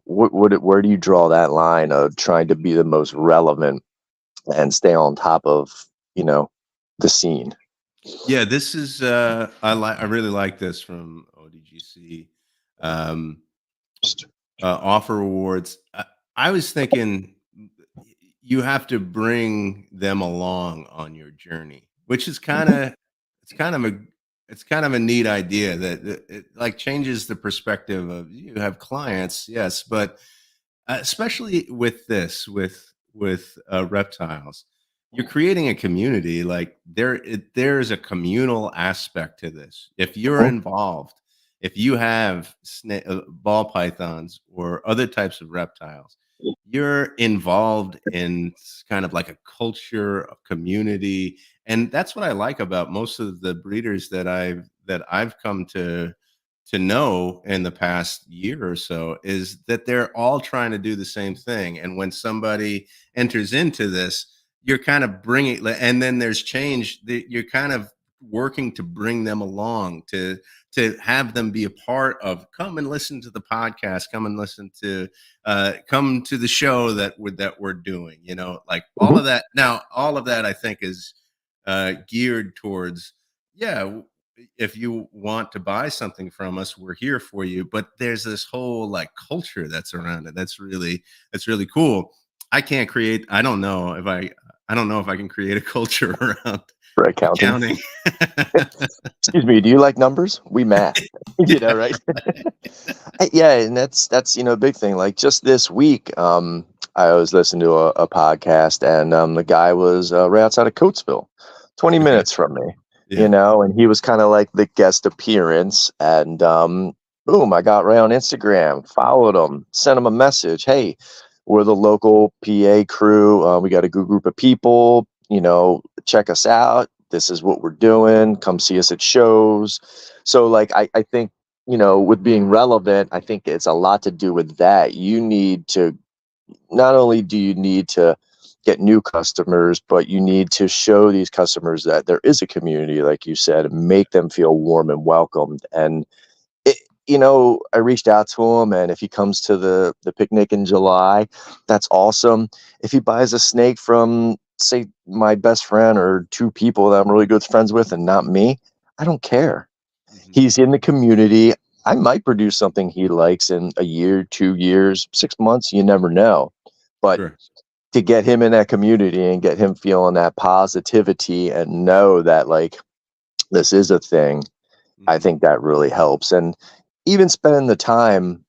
where do you draw that line of trying to be the most relevant and stay on top of, the scene. Yeah, this is I really like this from ODGC. Um Offer rewards. I was thinking you have to bring them along on your journey, which is Mhm. it's kind of a it's kind of a neat idea that it like changes the perspective of you have clients, yes, but especially with this with reptiles, you're creating a community. Like there's a communal aspect to this. If you're Mhm. involved, if you have ball pythons or other types of reptiles, you're involved in kind of like a culture, a community, and that's what I like about most of the breeders that I've come to know in the past year or so, is that they're all trying to do the same thing. And when somebody enters into this, you're kind of bringing, and then there's change. You're kind of working to bring them along, to have them be a part of. Come and listen to the podcast. Come and listen to, come to the show that we're doing. Like all Mhm. of that. Now, all of that I think is geared towards, yeah, if you want to buy something from us, we're here for you. But there's this whole like culture that's around it. That's really cool. I don't know if I can create a culture around For accounting. accounting. Excuse me, do you like numbers? We math. Yeah. Right? Yeah, and that's a big thing. Like just this week, I was listening to a podcast, and the guy was right outside of Coatesville, 20 Okay. minutes from me, Yeah. and he was kind of like the guest appearance, and boom, I got right on Instagram, followed him, sent him a message. Hey, we're the local PA crew. We got a good group of people. Check us out. This is what we're doing. Come see us at shows. So like I think, with being relevant, I think it's a lot to do with that. You need to, not only do you need to get new customers, but you need to show these customers that there is a community, like you said, and make them feel warm and welcomed. And it, I reached out to him, and if he comes to the picnic in July, that's awesome. If he buys a snake from, say, my best friend or 2 people that I'm really good friends with and not me, I don't care. Mhm. He's in the community. I might produce something he likes in a year, 2 years, 6 months. You never know. But Sure. to get him in that community and get him feeling that positivity and know that like this is a thing, I Mhm. think that really helps. And even spending the time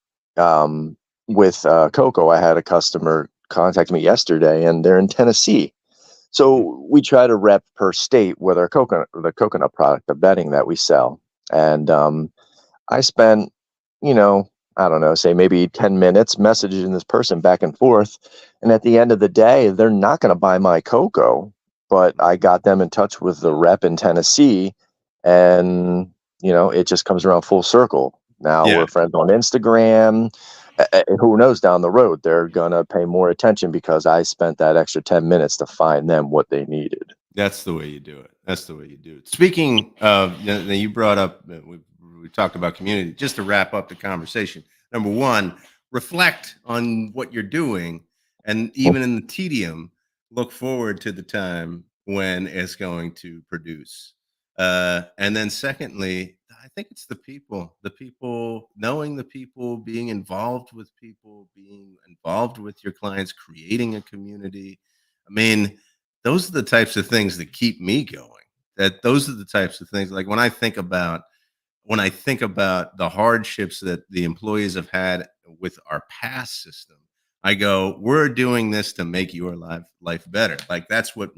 with Coco, I had a customer contact me yesterday, and they're in Tennessee. Mhm. So we try to rep per state with our the coconut product, the bedding that we sell. And I spent, you know, I don't know, say maybe 10 minutes messaging this person back and forth. And at the end of the day, they're not going to buy my cocoa, but I got them in touch with the rep in Tennessee. And, it just comes around full circle. Now Yeah, we're friends on Instagram. Who knows down the road, they're going to pay more attention because I spent that extra 10 minutes to find them what they needed. that's the way you do it. That's the way you do it. Speaking of, you brought up, we talked about community. Just to wrap up the conversation, number one, reflect on what you're doing, and even in the tedium, look forward to the time when it's going to produce. And then, secondly, I think it's the people, knowing the people, being involved with people, being involved with your clients, creating a community. I mean, those are the types of things that keep me going. That those are the types of things, like when I think about the hardships that the employees have had with our past system, I go, we're doing this to make your life better. Like that's what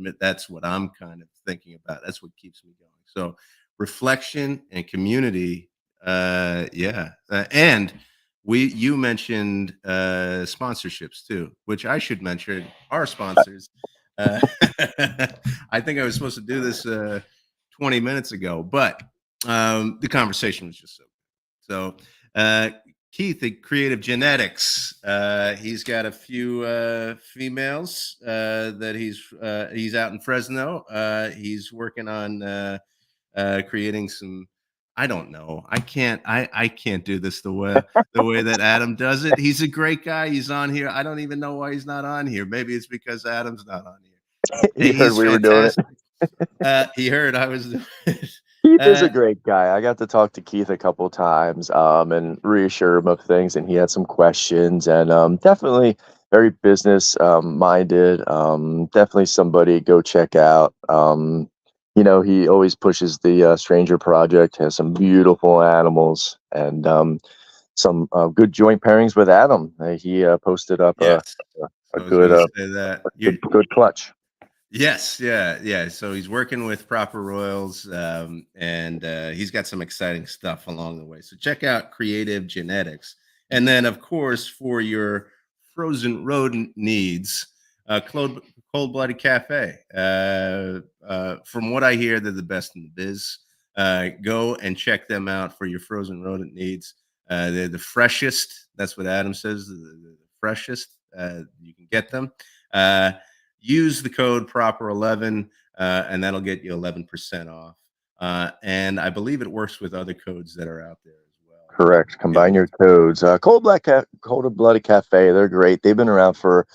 I'm kind of thinking about. That's what keeps me going. So reflection and community, yeah. And you mentioned sponsorships too, which I should mention our sponsors. Uh, I think I was supposed to do this 20 minutes ago, but the conversation was just so good. So, Keith, the Creative Genetics, he's got a few females that he's out in Fresno. He's working on creating some. I don't know. I can't do this the way that Adam does it. He's a great guy. He's on here. I don't even know why he's not on here. Maybe it's because Adam's not on here. He heard He's we were doing it. fantastic. He heard I was. Keith is uh, a great guy. I got to talk to Keith a couple times, and reassure him of things, and he had some questions, and definitely very business minded. Definitely somebody go check out. He always pushes the Stranger Project. Has some beautiful animals, and some good joint pairings with Adam. He posted up yes. a So I was going good to say that. good clutch. Yes, yeah, yeah. So he's working with Proper Royals, and he's got some exciting stuff along the way. So check out Creative Genetics, and then of course for your frozen rodent needs, Cold Blooded Cafe. From what I hear, they're the best in the biz. Go and check them out for your frozen rodent needs. They're the freshest. That's what Adam says. The freshest. You can get them. Use the code proper11, and that'll get you 11% off. And I believe it works with other codes that are out there as well. Correct. Combine your codes. Cold Blooded Cafe. They're great. They've been around for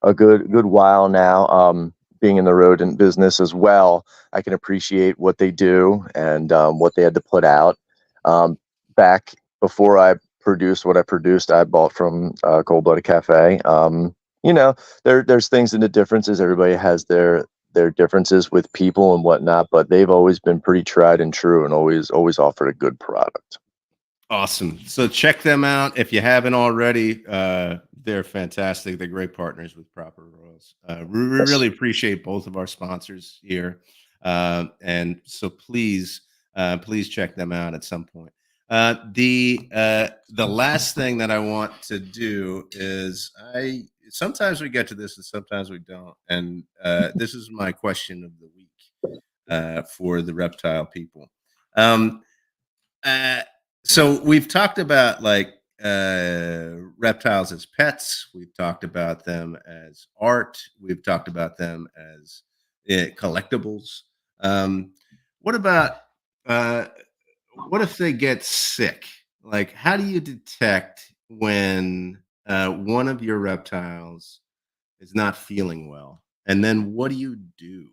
a good while now. Being in the rodent business as well, I can appreciate what they do and what they had to put out. Back before I produced what I produced, I bought from Cold Blooded Cafe. There's things in the differences. Everybody has their differences with people and whatnot, but they've always been pretty tried and true and always offered a good product. Awesome. So check them out if you haven't already. They're fantastic. They're great partners with Proper Royals. We really appreciate both of our sponsors here, and so please check them out at some point. The last thing that I want to do is sometimes we get to this and sometimes we don't, and this is my question of the week for the reptile people. Uh, so we've talked about reptiles as pets. We've talked about them as art. We've talked about them as collectibles. What about what if they get sick? Like, how do you detect when one of your reptiles is not feeling well? And then what do you do?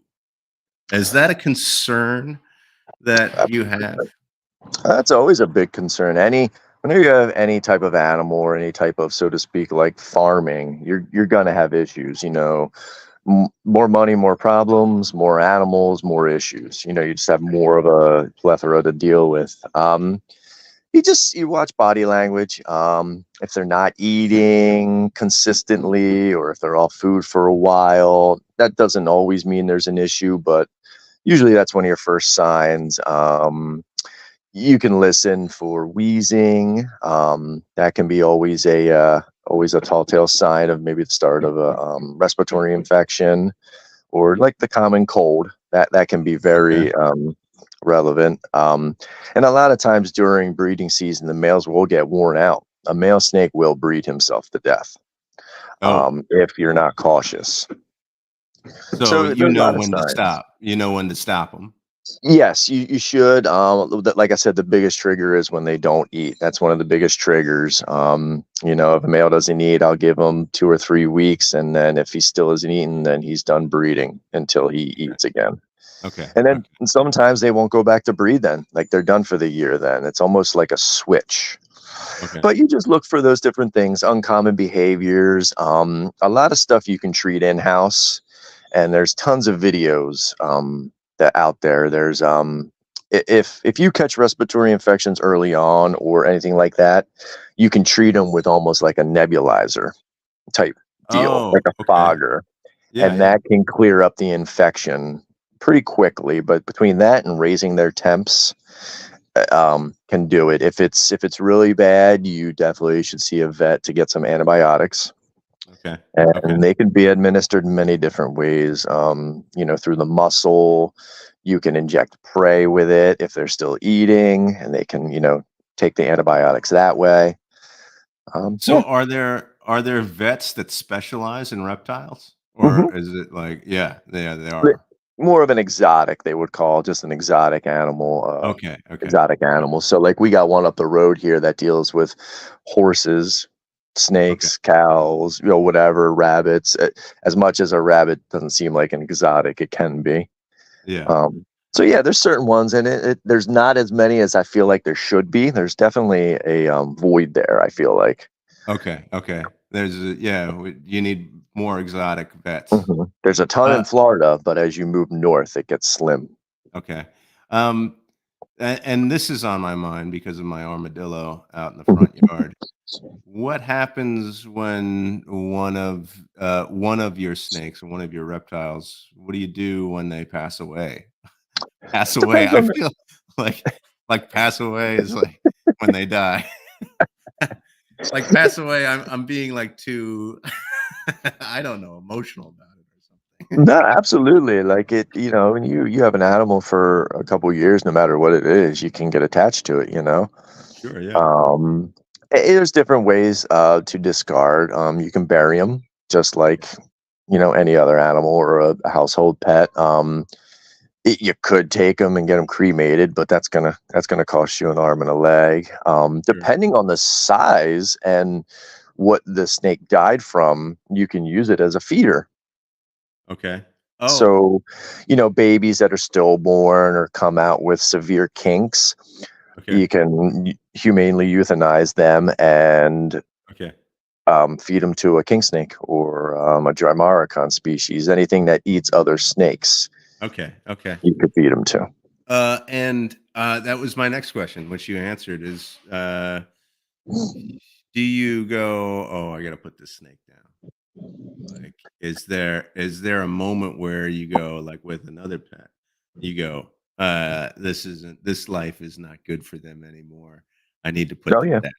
Is that a concern that you have? That's always a big concern. Whenever you have any type of animal or any type of, so to speak, like farming, you're gonna have issues. More money, more problems, more animals, more issues. You just have more of a plethora to deal with. You watch body language. If they're not eating consistently, or if they're off food for a while, that doesn't always mean there's an issue, but usually that's one of your first signs. You can listen for wheezing. That can be always a tall tale sign of maybe the start of a respiratory infection, or like the common cold. That can be Okay. very relevant. And a lot of times during breeding season, the males will get worn out. A male snake will breed himself to death Oh, if you're not cautious. so So you there's a know lot of when to signs. stop. You know when to stop them. Yes, you should. Like I said, the biggest trigger is when they don't eat. That's one of the biggest triggers. If a male doesn't eat, I'll give him 2 or 3 weeks, and then if he still isn't eating, then he's done breeding until he Okay. eats again. Okay. And then Okay. sometimes they won't go back to breed. Then, like they're done for the year. Then it's almost like a switch. Okay. But you just look for those different things, uncommon behaviors. A lot of stuff you can treat in house, and there's tons of videos that out there. There's if you catch respiratory infections early on or anything like that, you can treat them with almost like a nebulizer type deal, Oh, like a okay. fogger, Yeah. and Yeah. that can clear up the infection pretty quickly. But between that and raising their temps, can do it. If it's really bad, you definitely should see a vet to get some antibiotics, Okay. Okay. and they can be administered in many different ways. Through the muscle, you can inject prey with it if they're still eating, and they can, take the antibiotics that way. Yeah. So are there vets that specialize in reptiles? hmm Or is it like, yeah, they are. More of an exotic, they would call just an exotic animal. Okay, okay, Exotic okay, animals. So, like, we got one up the road here that deals with horses, okay. snakes, cows, whatever, rabbits. As much as a rabbit doesn't seem like an exotic, it can be. Yeah. Um, so yeah, there's certain ones, and there's not as many as I feel like there should be. There's definitely a void there, I feel like. Okay, okay. You need more exotic vets. There's a ton Uh, in Florida, but as you move north, it gets slim. okay. Um, and this is on my mind because of my armadillo out in the front Mhm. yard. What happens when one of your snakes or one of your reptiles, what do you do when they pass away? Pass away. Depends I on the. feel like pass away is like when they die. Like pass away, I'm being like too I don't know, emotional about it or something. No, absolutely. Like it, when you have an animal for a couple years, no matter what it is, you can get attached to it. Sure, yeah. Um, there's different ways to discard. You can bury them just like any other animal or a household pet. You could take them and get them cremated, but that's gonna cost you an arm and a leg. Sure. Depending on the size and what the snake died from, you can use it as a feeder. Okay. Oh, So, babies that are stillborn or come out with severe kinks, okay. you can humanely euthanize them and Okay. feed them to a king snake or a Drymarachon species. Anything that eats other snakes, Okay. Okay. you could feed them to. And that was my next question, which you answered is do you go, "Oh, I gotta put this snake down." Like, is there a moment where you go, like with another pet, you go, this life is not good for them anymore. I need to put Oh them yeah, down."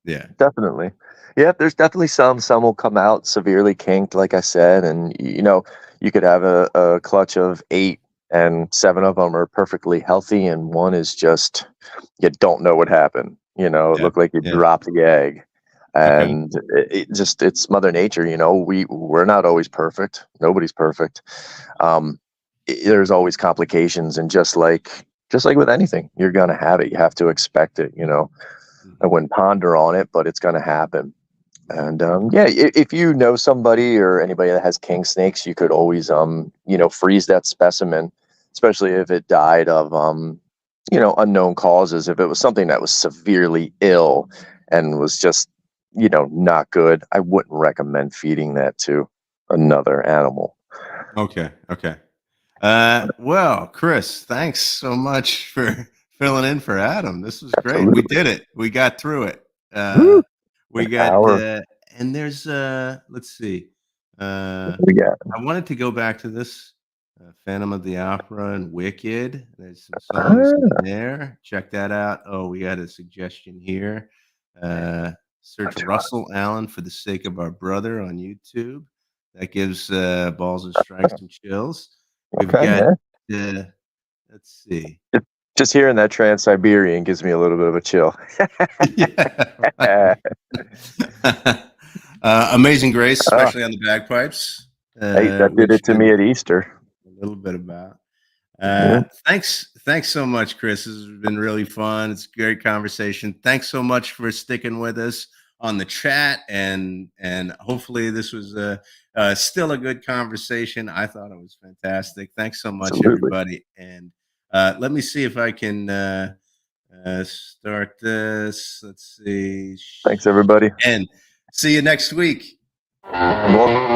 Yeah. definitely. Yeah, there's definitely some. Some will come out severely kinked, like I said, and you could have a clutch of 8, and 7 of them are perfectly healthy, and one is just you don't know what happened. It Yeah. looked like you Yeah. dropped the egg, Okay. and it's Mother Nature. We're not always perfect. Nobody's perfect. Um, there's always complications, and just like with anything, you're gonna have it. You have to expect it. I Mhm. wouldn't ponder on it, but it's going to happen. And yeah, if you know somebody or anybody that has king snakes, you could always freeze that specimen, especially if it died of unknown causes. If it was something that was severely ill and was just not good, I wouldn't recommend feeding that to another animal. Okay. Okay. Well, Chris, thanks so much for filling in for Adam. This was great. We Absolutely. did it. We got through it. Woo, We an got hour. and there's let's see. What Uh do we got? I wanted to go back to this. Phantom of the Opera and Wicked. There's some songs in Ah, there. Check that out. Oh, we got a suggestion here. Search that's fun. Russell Allen for the Sake of Our Brother on YouTube. That gives Balls and Strikes some chills. We've Okay, got, yeah. let's see. Just hearing that Trans-Siberian gives me a little bit of a chill. Yeah. Right. Amazing Grace, Oh, especially on the bagpipes, hey, that did which it to me at Easter. a little bit about. Yeah, Thanks so much, Chris. This has been really fun. It's a great conversation. Thanks so much for sticking with us on the chat, and hopefully this was still a good conversation. I thought it was fantastic. Thanks so much, absolutely. everybody. And let me see if I can start this. Let's see, Thanks, everybody. and see you next week. Well,